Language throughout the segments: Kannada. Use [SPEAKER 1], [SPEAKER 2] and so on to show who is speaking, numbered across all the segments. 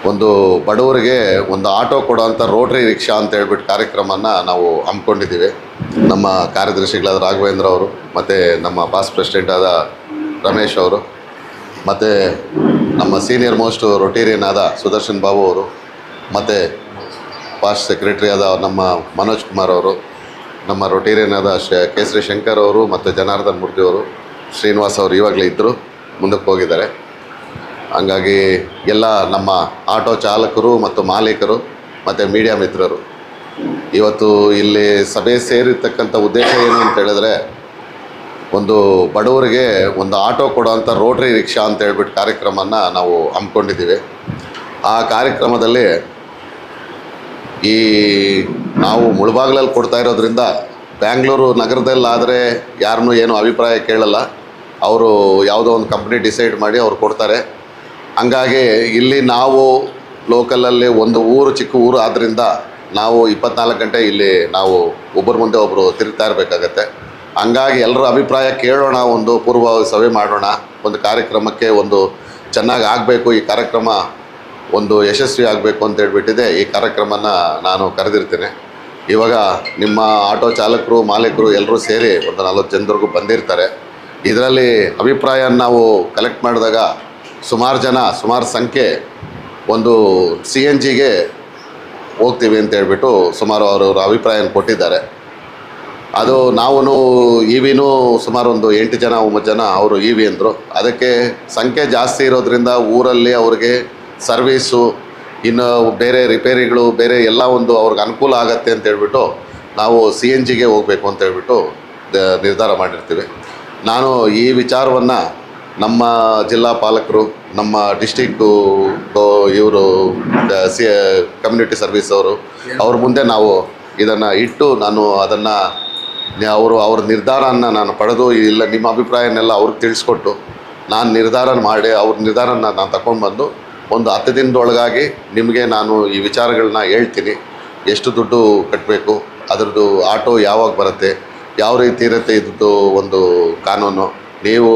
[SPEAKER 1] ಒಂದು ಬಡವರಿಗೆ ಒಂದು ಆಟೋ ಕೊಡೋವಂಥ ರೋಟ್ರಿ ರಿಕ್ಷಾ ಅಂತ ಹೇಳ್ಬಿಟ್ಟು ಕಾರ್ಯಕ್ರಮನ ನಾವು ಹಮ್ಮಿಕೊಂಡಿದ್ದೀವಿ. ನಮ್ಮ ಕಾರ್ಯದರ್ಶಿಗಳಾದ ರಾಘವೇಂದ್ರ ಅವರು, ಮತ್ತು ನಮ್ಮ ಪಾಸ್ಟ್ ಪ್ರೆಸಿಡೆಂಟ್ ಆದ ರಮೇಶ್ ಅವರು, ಮತ್ತು ನಮ್ಮ ಸೀನಿಯರ್ ಮೋಸ್ಟ್ ರೊಟೇರಿಯನ್ ಆದ ಸುದರ್ಶನ್ ಬಾಬು ಅವರು, ಮತ್ತು ಪಾಸ್ಟ್ ಸೆಕ್ರೆಟರಿ ಆದ ನಮ್ಮ ಮನೋಜ್ ಕುಮಾರ್ ಅವರು, ನಮ್ಮ ರೊಟೇರಿಯನ್ ಆದ ಕೇಸರಿ ಶಂಕರ್ ಅವರು, ಮತ್ತು ಜನಾರ್ದನ್ ಮೂರ್ತಿ ಅವರು, ಶ್ರೀನಿವಾಸ್ ಅವರು ಇವಾಗಲೇ ಇದ್ದರು, ಮುಂದಕ್ಕೆ ಹೋಗಿದ್ದಾರೆ. ಹಂಗಾಗಿ ಎಲ್ಲ ನಮ್ಮ ಆಟೋ ಚಾಲಕರು ಮತ್ತು ಮಾಲೀಕರು ಮತ್ತು ಮೀಡಿಯಾ ಮಿತ್ರರು ಇವತ್ತು ಇಲ್ಲಿ ಸಭೆ ಸೇರಿರ್ತಕ್ಕಂಥ ಉದ್ದೇಶ ಏನು ಅಂತ ಹೇಳಿದ್ರೆ, ಒಂದು ಬಡವರಿಗೆ ಒಂದು ಆಟೋ ಕೊಡೋವಂಥ ರೋಟ್ರಿ ರಿಕ್ಷಾ ಅಂತ ಹೇಳ್ಬಿಟ್ಟು ಕಾರ್ಯಕ್ರಮನ ನಾವು ಹಮ್ಮಿಕೊಂಡಿದ್ದೀವಿ. ಆ ಕಾರ್ಯಕ್ರಮದಲ್ಲಿ ಈ ನಾವು ಮುಳುಬಾಗಿಲಲ್ಲಿ ಕೊಡ್ತಾ ಇರೋದ್ರಿಂದ ಬ್ಯಾಂಗ್ಳೂರು ನಗರದಲ್ಲಾದರೆ ಯಾರನ್ನೂ ಏನು ಅಭಿಪ್ರಾಯ ಕೇಳಲ್ಲ. ಅವರು ಯಾವುದೋ ಒಂದು ಕಂಪ್ನಿ ಡಿಸೈಡ್ ಮಾಡಿ ಅವ್ರು ಕೊಡ್ತಾರೆ. ಹಂಗಾಗಿ ಇಲ್ಲಿ ನಾವು ಲೋಕಲಲ್ಲಿ ಒಂದು ಊರು, ಚಿಕ್ಕ ಊರು ಆದ್ದರಿಂದ ನಾವು 24 ಗಂಟೆ ಇಲ್ಲಿ ನಾವು ಒಬ್ಬರ ಮುಂದೆ ಒಬ್ಬರು ತಿರುಗ್ತಾ ಇರಬೇಕಾಗತ್ತೆ. ಹಂಗಾಗಿ ಎಲ್ಲರ ಅಭಿಪ್ರಾಯ ಕೇಳೋಣ, ಒಂದು ಪೂರ್ವಭಾವಿ ಸಭೆ ಮಾಡೋಣ, ಒಂದು ಕಾರ್ಯಕ್ರಮಕ್ಕೆ ಒಂದು ಚೆನ್ನಾಗಿ ಆಗಬೇಕು, ಈ ಕಾರ್ಯಕ್ರಮ ಒಂದು ಯಶಸ್ವಿ ಆಗಬೇಕು ಅಂತ ಹೇಳ್ಬಿಟ್ಟಿದೆ ಈ ಕಾರ್ಯಕ್ರಮನ ನಾನು ಕರೆದಿರ್ತೇನೆ. ಇವಾಗ ನಿಮ್ಮ ಆಟೋ ಚಾಲಕರು, ಮಾಲೀಕರು ಎಲ್ಲರೂ ಸೇರಿ ಒಂದು 40 ಜನರಿಗೂ ಬಂದಿರ್ತಾರೆ. ಇದರಲ್ಲಿ ಅಭಿಪ್ರಾಯ ನಾವು ಕಲೆಕ್ಟ್ ಮಾಡಿದಾಗ ಸುಮಾರು ಸಂಖ್ಯೆ ಒಂದು CNGಗೆ ಹೋಗ್ತೀವಿ ಅಂತ ಹೇಳ್ಬಿಟ್ಟು ಸುಮಾರು ಅವರವರ ಅಭಿಪ್ರಾಯನ ಕೊಟ್ಟಿದ್ದಾರೆ. ಅದು ನಾವು EVನೂ ಸುಮಾರು ಒಂದು 8 ಜನ 9 ಜನ ಅವರು EV ಅಂದರು. ಅದಕ್ಕೆ ಸಂಖ್ಯೆ ಜಾಸ್ತಿ ಇರೋದ್ರಿಂದ ಊರಲ್ಲಿ ಅವ್ರಿಗೆ ಸರ್ವೀಸು, ಇನ್ನು ಬೇರೆ ರಿಪೇರಿಗಳು, ಬೇರೆ ಎಲ್ಲ ಒಂದು ಅವ್ರಿಗೆ ಅನುಕೂಲ ಆಗತ್ತೆ ಅಂತ ಹೇಳ್ಬಿಟ್ಟು ನಾವು CNGಗೆ ಹೋಗಬೇಕು ಅಂತ ಹೇಳ್ಬಿಟ್ಟು ನಿರ್ಧಾರ ಮಾಡಿರ್ತೀವಿ. ನಾನು ಈ ವಿಚಾರವನ್ನು ನಮ್ಮ ಜಿಲ್ಲಾ ಪಾಲಕರು, ನಮ್ಮ ಡಿಸ್ಟಿಕ್ಟು ಇವರು ಕಮ್ಯುನಿಟಿ ಸರ್ವಿಸ್ ಅವರು, ಅವ್ರ ಮುಂದೆ ನಾವು ಇದನ್ನು ಇಟ್ಟು ನಾನು ಅದನ್ನು ಅವ್ರ ನಿರ್ಧಾರನ ನಾನು ಪಡೆದು, ಇಲ್ಲ ನಿಮ್ಮ ಅಭಿಪ್ರಾಯನೆಲ್ಲ ಅವ್ರಿಗೆ ತಿಳಿಸ್ಕೊಟ್ಟು ನಾನು ನಿರ್ಧಾರ ಮಾಡಿ ಅವ್ರ ನಿರ್ಧಾರನ ನಾನು ತಗೊಂಡು ಬಂದು ಒಂದು 10 ದಿನದೊಳಗಾಗಿ ನಿಮಗೆ ನಾನು ಈ ವಿಚಾರಗಳನ್ನ ಹೇಳ್ತೀನಿ. ಎಷ್ಟು ದುಡ್ಡು ಕಟ್ಟಬೇಕು, ಅದರದ್ದು ಆಟೋ ಯಾವಾಗ ಬರುತ್ತೆ, ಯಾವ ರೀತಿ ಇರುತ್ತೆ ಇದ್ದು ಒಂದು ಕಾನೂನು, ನೀವು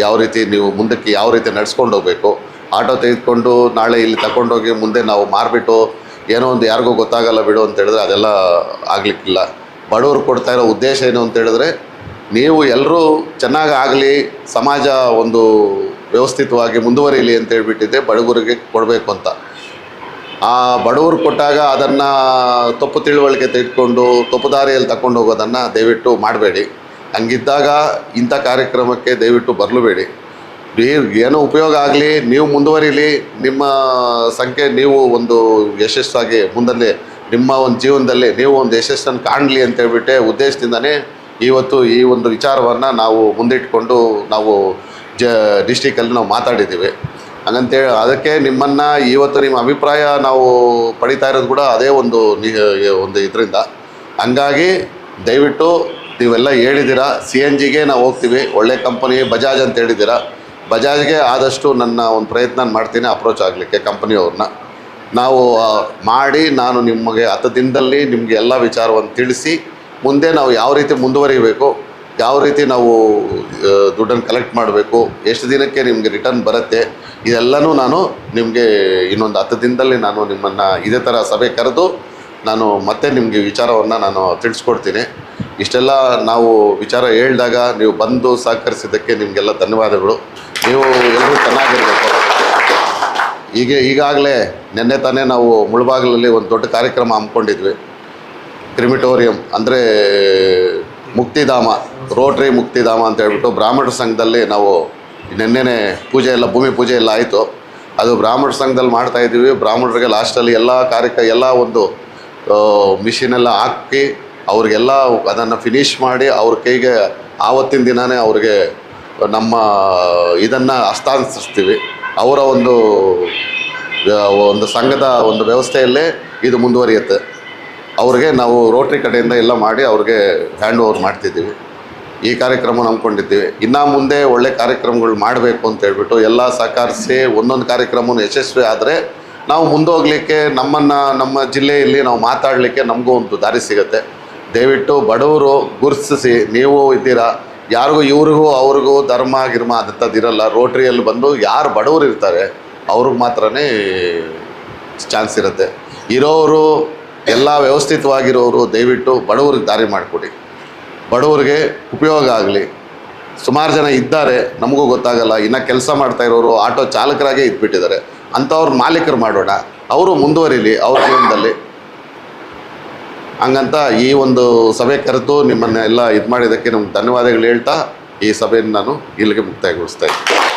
[SPEAKER 1] ಯಾವ ರೀತಿ ನೀವು ಮುಂದಕ್ಕೆ ಯಾವ ರೀತಿ ನಡ್ಸ್ಕೊಂಡು ಹೋಗಬೇಕು, ಆಟೋ ತೆಗೆದುಕೊಂಡು ನಾಳೆ ಇಲ್ಲಿ ತಗೊಂಡೋಗಿ ಮುಂದೆ ನಾವು ಮಾರಿಬಿಟ್ಟು ಏನೋ ಒಂದು ಯಾರಿಗೂ ಗೊತ್ತಾಗಲ್ಲ ಬಿಡು ಅಂತ ಹೇಳಿದ್ರೆ ಅದೆಲ್ಲ ಆಗಲಿಕ್ಕಿಲ್ಲ. ಬಡವರು ಕೊಡ್ತಾ ಇರೋ ಉದ್ದೇಶ ಏನು ಅಂತ ಹೇಳಿದ್ರೆ, ನೀವು ಎಲ್ಲರೂ ಚೆನ್ನಾಗಿ ಆಗಲಿ, ಸಮಾಜ ಒಂದು ವ್ಯವಸ್ಥಿತವಾಗಿ ಮುಂದುವರಿಯಲಿ ಅಂತ ಹೇಳ್ಬಿಟ್ಟಿದ್ದೆ ಬಡವರಿಗೆ ಕೊಡಬೇಕು ಅಂತ. ಆ ಬಡವರು ಕೊಟ್ಟಾಗ ಅದನ್ನು ತಪ್ಪು ತಿಳುವಳಿಕೆ ತೆಗೆದುಕೊಂಡು ತಪ್ಪು ದಾರಿಯಲ್ಲಿ ತಗೊಂಡು ಹೋಗೋದನ್ನು ದಯವಿಟ್ಟು ಮಾಡಬೇಡಿ. ಹಂಗಿದ್ದಾಗ ಇಂಥ ಕಾರ್ಯಕ್ರಮಕ್ಕೆ ದಯವಿಟ್ಟು ಬರಲಬೇಡಿ. ಏನೋ ಉಪಯೋಗ ಆಗಲಿ, ನೀವು ಮುಂದುವರಿಲಿ, ನಿಮ್ಮ ಸಂಖ್ಯೆ ನೀವು ಒಂದು ಯಶಸ್ಸಾಗಿ ಮುಂದಲ್ಲಿ ನಿಮ್ಮ ಒಂದು ಜೀವನದಲ್ಲಿ ನೀವು ಒಂದು ಯಶಸ್ಸನ್ನು ಕಾಣಲಿ ಅಂತ ಹೇಳ್ಬಿಟ್ಟೆ ಉದ್ದೇಶದಿಂದನೇ ಇವತ್ತು ಈ ಒಂದು ವಿಚಾರವನ್ನು ನಾವು ಮುಂದಿಟ್ಕೊಂಡು ನಾವು ಡಿಸ್ಟಿಕಲ್ಲಿ ನಾವು ಮಾತಾಡಿದ್ದೀವಿ. ಹಾಗಂತೇಳಿ ಅದಕ್ಕೆ ನಿಮ್ಮನ್ನು ಇವತ್ತು ನಿಮ್ಮ ಅಭಿಪ್ರಾಯ ನಾವು ಪಡಿತಾ ಇರೋದು ಕೂಡ ಅದೇ ಒಂದು ಇದರಿಂದ. ಹಂಗಾಗಿ ದಯವಿಟ್ಟು ನೀವೆಲ್ಲ ಹೇಳಿದ್ದೀರಾ, CNGಗೆ ನಾವು ಹೋಗ್ತೀವಿ, ಒಳ್ಳೆ ಕಂಪನಿ ಬಜಾಜ್ ಅಂತ ಹೇಳಿದ್ದೀರಾ. ಬಜಾಜ್ಗೆ ಆದಷ್ಟು ನನ್ನ ಒಂದು ಪ್ರಯತ್ನ ಮಾಡ್ತೀನಿ ಅಪ್ರೋಚ್ ಆಗಲಿಕ್ಕೆ ಕಂಪನಿಯವ್ರನ್ನ. ನಾವು ಮಾಡಿ ನಾನು ನಿಮಗೆ 10 ದಿನದಲ್ಲಿ ನಿಮಗೆ ಎಲ್ಲ ವಿಚಾರವನ್ನು ತಿಳಿಸಿ ಮುಂದೆ ನಾವು ಯಾವ ರೀತಿ ಮುಂದುವರಿಬೇಕು, ಯಾವ ರೀತಿ ನಾವು ದುಡ್ಡನ್ನು ಕಲೆಕ್ಟ್ ಮಾಡಬೇಕು, ಎಷ್ಟು ದಿನಕ್ಕೆ ನಿಮಗೆ ರಿಟರ್ನ್ ಬರುತ್ತೆ, ಇದೆಲ್ಲನೂ ನಾನು ನಿಮಗೆ ಇನ್ನೊಂದು 10 ದಿನದಲ್ಲಿ ನಾನು ನಿಮ್ಮನ್ನು ಇದೇ ಥರ ಸಭೆ ಕರೆದು ನಾನು ಮತ್ತೆ ನಿಮಗೆ ವಿಚಾರವನ್ನು ನಾನು ತಿಳಿಸ್ಕೊಡ್ತೀನಿ. ಇಷ್ಟೆಲ್ಲ ನಾವು ವಿಚಾರ ಹೇಳಿದಾಗ ನೀವು ಬಂದು ಸಹಕರಿಸಿದ್ದಕ್ಕೆ ನಿಮಗೆಲ್ಲ ಧನ್ಯವಾದಗಳು. ನೀವು ಎಲ್ಲರೂ ಚೆನ್ನಾಗಿರಬೇಕು. ಈಗಾಗಲೇ ನಿನ್ನೆ ತಾನೇ ನಾವು ಮುಳುಬಾಗಿಲಲ್ಲಿ ಒಂದು ದೊಡ್ಡ ಕಾರ್ಯಕ್ರಮ ಹಮ್ಮಿಕೊಂಡಿದ್ವಿ. ಕ್ರಿಮಿಟೋರಿಯಂ ಅಂದರೆ ಮುಕ್ತಿಧಾಮ, ರೋಟ್ರಿ ಮುಕ್ತಿಧಾಮ ಅಂತ ಹೇಳ್ಬಿಟ್ಟು ಬ್ರಾಹ್ಮಣ ಸಂಘದಲ್ಲಿ ನಾವು ನಿನ್ನೆನೇ ಪೂಜೆ ಎಲ್ಲ ಭೂಮಿ ಪೂಜೆ ಎಲ್ಲ ಆಯಿತು. ಅದು ಬ್ರಾಹ್ಮಣ ಸಂಘದಲ್ಲಿ ಮಾಡ್ತಾಯಿದ್ದೀವಿ. ಬ್ರಾಹ್ಮಣರಿಗೆ ಲಾಸ್ಟಲ್ಲಿ ಎಲ್ಲ ಒಂದು ಮಿಷಿನೆಲ್ಲ ಹಾಕಿ ಅವ್ರಿಗೆಲ್ಲ ಅದನ್ನು ಫಿನಿಷ್ ಮಾಡಿ ಅವ್ರ ಕೈಗೆ ಆವತ್ತಿನ ದಿನವೇ ಅವ್ರಿಗೆ ನಮ್ಮ ಇದನ್ನು ಹಸ್ತಾಂತರಿಸ್ತೀವಿ. ಅವರ ಒಂದು ಸಂಘದ ಒಂದು ವ್ಯವಸ್ಥೆಯಲ್ಲೇ ಇದು ಮುಂದುವರಿಯುತ್ತೆ. ಅವ್ರಿಗೆ ನಾವು ರೋಟ್ರಿ ಕಡೆಯಿಂದ ಎಲ್ಲ ಮಾಡಿ ಅವ್ರಿಗೆ ಹ್ಯಾಂಡ್ ಓವರ್ ಮಾಡ್ತಿದ್ದೀವಿ. ಈ ಕಾರ್ಯಕ್ರಮ ನಂಬ್ಕೊಂಡಿದ್ದೀವಿ. ಇನ್ನು ಮುಂದೆ ಒಳ್ಳೆ ಕಾರ್ಯಕ್ರಮಗಳು ಮಾಡಬೇಕು ಅಂತ ಹೇಳ್ಬಿಟ್ಟು ಎಲ್ಲ ಸಹಕರಿಸಿ ಒಂದೊಂದು ಕಾರ್ಯಕ್ರಮವನ್ನು ಯಶಸ್ವಿ ಆದರೆ ನಾವು ಮುಂದೋಗಲಿಕ್ಕೆ ನಮ್ಮ ಜಿಲ್ಲೆಯಲ್ಲಿ ನಾವು ಮಾತಾಡಲಿಕ್ಕೆ ನಮಗೂ ಒಂದು ದಾರಿ ಸಿಗುತ್ತೆ. ದಯವಿಟ್ಟು ಬಡವರು ಗುರುತಿಸಿ, ನೀವು ಇದ್ದೀರಾ, ಯಾರಿಗೂ ಇವ್ರಿಗೂ ಅವ್ರಿಗೂ ಧರ್ಮ ಗಿರ್ಮ ಅದಂಥದ್ದಿರಲ್ಲ. ರೋಟ್ರಿಯಲ್ಲಿ ಬಂದು ಯಾರು ಬಡವರು ಇರ್ತಾರೆ ಅವ್ರಿಗೆ ಮಾತ್ರನೇ ಚಾನ್ಸ್ ಇರುತ್ತೆ. ಇರೋರು ಎಲ್ಲ ವ್ಯವಸ್ಥಿತವಾಗಿರೋರು ದಯವಿಟ್ಟು ಬಡವ್ರಿಗೆ ದಾರಿ ಮಾಡಿಕೊಡಿ, ಬಡವ್ರಿಗೆ ಉಪಯೋಗ ಆಗಲಿ. ಸುಮಾರು ಜನ ಇದ್ದಾರೆ, ನಮಗೂ ಗೊತ್ತಾಗಲ್ಲ, ಇನ್ನು ಕೆಲಸ ಮಾಡ್ತಾ ಇರೋರು ಆಟೋ ಚಾಲಕರಾಗೇ ಇದ್ಬಿಟ್ಟಿದ್ದಾರೆ. ಅಂಥವ್ರ ಮಾಲೀಕರು ಮಾಡೋಣ, ಅವರು ಮುಂದುವರಿಲಿ ಅವ್ರ ಜೀವನದಲ್ಲಿ. ಹಂಗಂತ ಈ ಒಂದು ಸಭೆ ಕರೆದು ನಿಮ್ಮನ್ನೆಲ್ಲ ಇದು ಮಾಡಿದ್ದಕ್ಕೆ ನಮ್ಗೆ ಧನ್ಯವಾದಗಳು ಹೇಳ್ತಾ ಈ ಸಭೆಯನ್ನು ನಾನು ಇಲ್ಲಿಗೆ ಮುಕ್ತಾಯಗೊಳಿಸ್ತಾ ಇದ್ದೀನಿ.